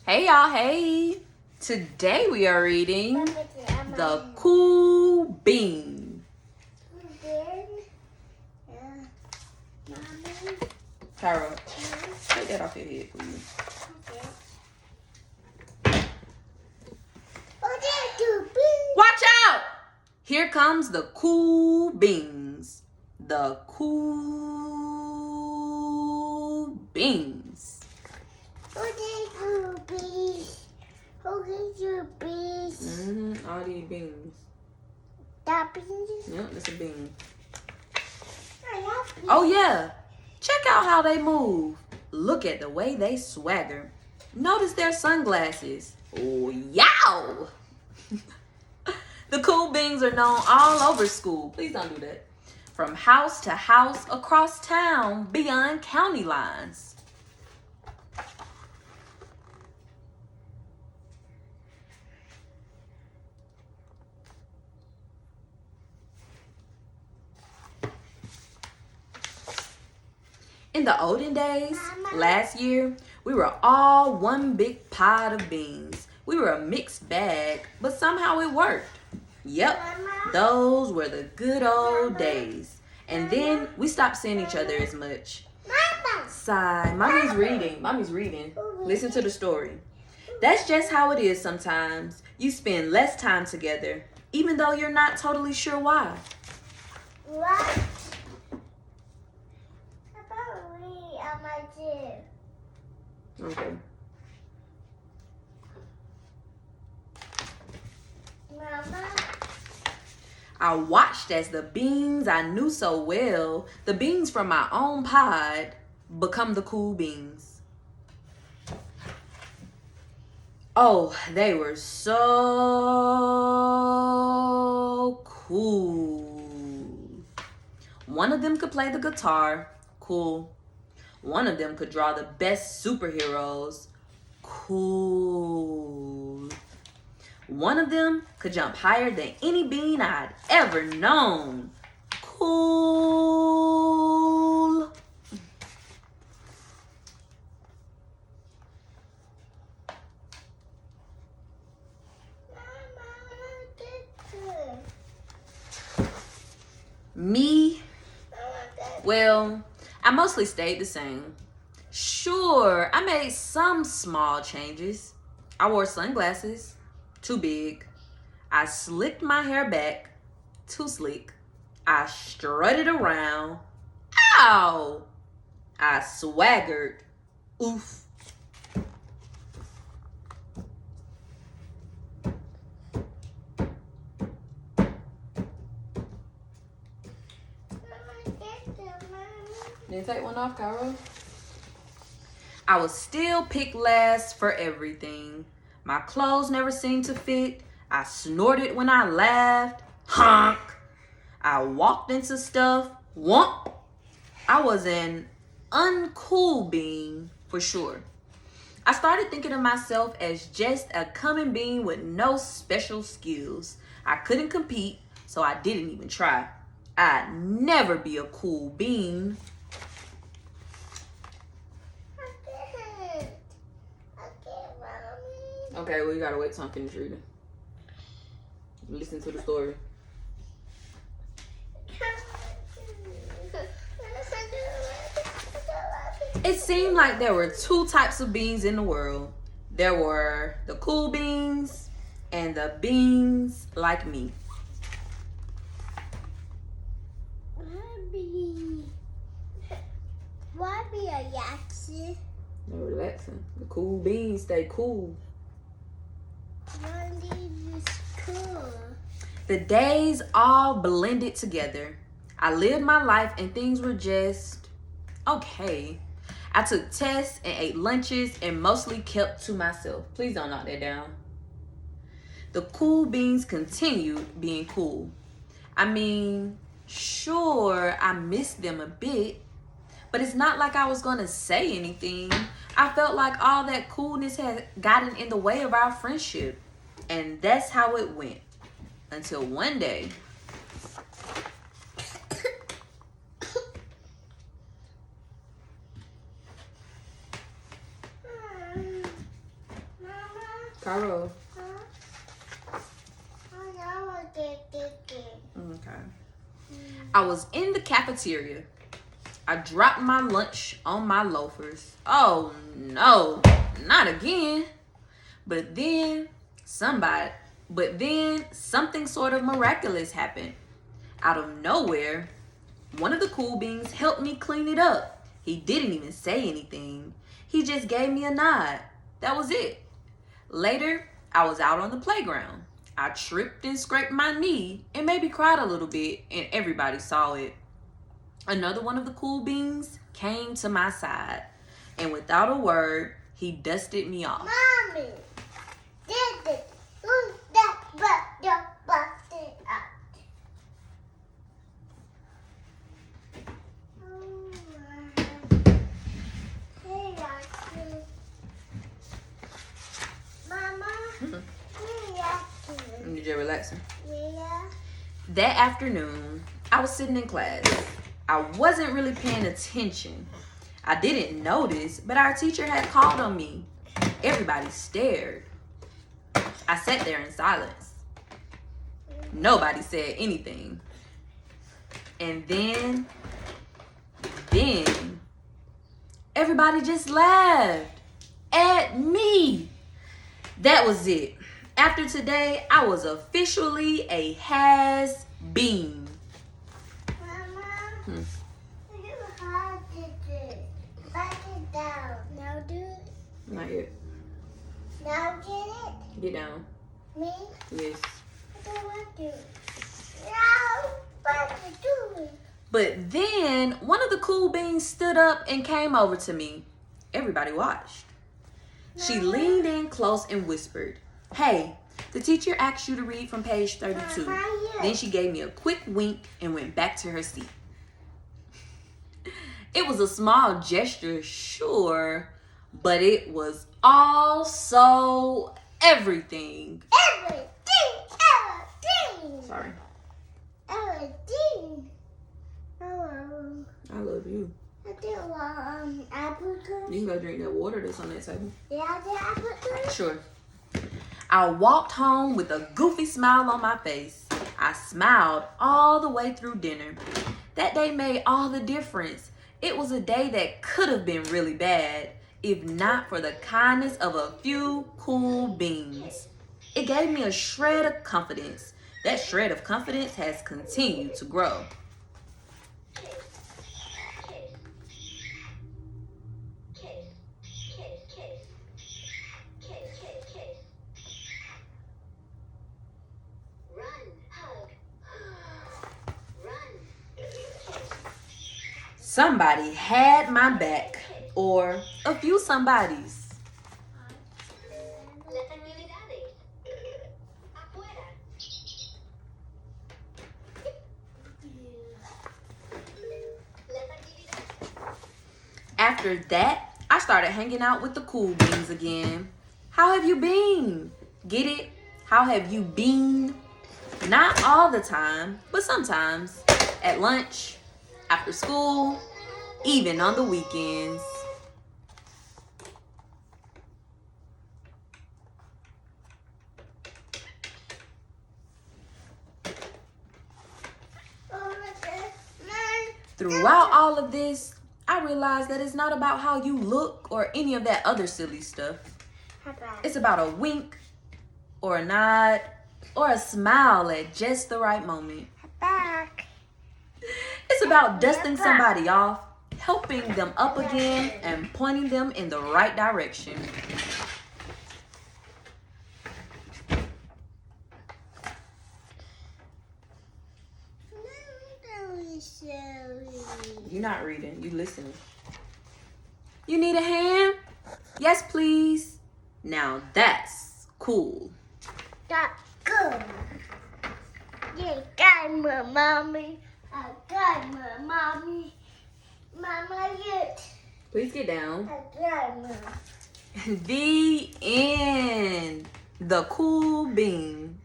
Hey y'all, hey! Today we are reading The Cool Bean. Tyra, take that off your head, please. Watch out! Here comes the cool beans. The cool beans. All these beans. That beans? Yep, that's a bean. Oh yeah, check out how they move. Look at the way they swagger. Notice their sunglasses. Oh, yow! The cool beans are known all over school. Please don't do that. From house to house, across town, beyond county lines. In the olden days, last year, we were all one big pot of beans. We were a mixed bag, but somehow it worked. Yep, those were the good old days. And then we stopped seeing each other as much. Sigh, mommy's reading. Listen to the story. That's just how it is sometimes. You spend less time together, even though you're not totally sure why. What? About me on my too. Okay. Mama? I watched as the beans I knew so well, the beans from my own pod, become the cool beans. Oh, they were so cool. One of them could play the guitar, cool. One of them could draw the best superheroes, cool. One of them could jump higher than any bean I'd ever known, cool. Me, well, I mostly stayed the same. Sure, I made some small changes. I wore sunglasses, too big. I slicked my hair back, too sleek. I strutted around, ow! I swaggered, oof. Didn't take one off, Cairo? I was still picked last for everything. My clothes never seemed to fit. I snorted when I laughed. Honk. I walked into stuff. Whomp. I was an uncool bean for sure. I started thinking of myself as just a coming bean with no special skills. I couldn't compete, so I didn't even try. I'd never be a cool bean. Okay, well, you gotta wait till I finish reading. Listen to the story. It seemed like there were two types of beans in the world. There were the cool beans and the beans like me. Why be a yaxi? They're relaxing. The cool beans stay cool. Cool. The days all blended together. I lived my life and things were just okay. I took tests and ate lunches and mostly kept to myself. Please don't knock that down. The cool beans continued being cool. I mean, sure, I missed them a bit, but it's not like I was gonna say anything. I felt like all that coolness had gotten in the way of our friendship. And that's how it went. Until one day. Carol. Okay. I was in the cafeteria. I dropped my lunch on my loafers. Oh no, not again. But then something sort of miraculous happened. Out of nowhere, one of the cool beans helped me clean it up. He didn't even say anything. He just gave me a nod. That was it. Later, I was out on the playground. I tripped and scraped my knee and maybe cried a little bit, and everybody saw it. Another one of the cool beans came to my side, and without a word, he dusted me off. Mommy, did it? Who's that but you busted out? Hey, Rocky. Mama, You just relaxing. yeah. That afternoon, I was sitting in class. I wasn't really paying attention. I didn't notice, but our teacher had called on me. Everybody stared. I sat there in silence. Nobody said anything. And then everybody just laughed at me. That was it. After today, I was officially a has-been. Mama, you hard to do. Back it down. Now do it. Not yet. Now get it. Get down. Me? Yes. I don't want to. Now, what you doing? But then one of the cool beans stood up and came over to me. Everybody watched. She leaned in close and whispered, "Hey, the teacher asked you to read from page 32. Then she gave me a quick wink and went back to her seat. It was a small gesture, sure, but it was also everything. Everything. Sorry. Everything. I love you. I do apple juice. You can go drink that water that's on that table. Yeah, the apple juice. Sure. I walked home with a goofy smile on my face. I smiled all the way through dinner. That day made all the difference. It was a day that could have been really bad if not for the kindness of a few cool beans. It gave me a shred of confidence. That shred of confidence has continued to grow. Somebody had my back, or a few somebodies. After that, I started hanging out with the cool beans again. How have you been? Get it? How have you been? Not all the time, but sometimes. At lunch, after school, even on the weekends. Throughout all of this, I realized that it's not about how you look or any of that other silly stuff. It's about a wink or a nod or a smile at just the right moment. Back. It's about dusting somebody off, helping them up again, and pointing them in the right direction. You're not reading, you listening. You need a hand? Yes, please. Now that's cool. That's good. You got my mommy. I got my mommy. Mama, yet. Please get down. I got my. The end. The cool bean.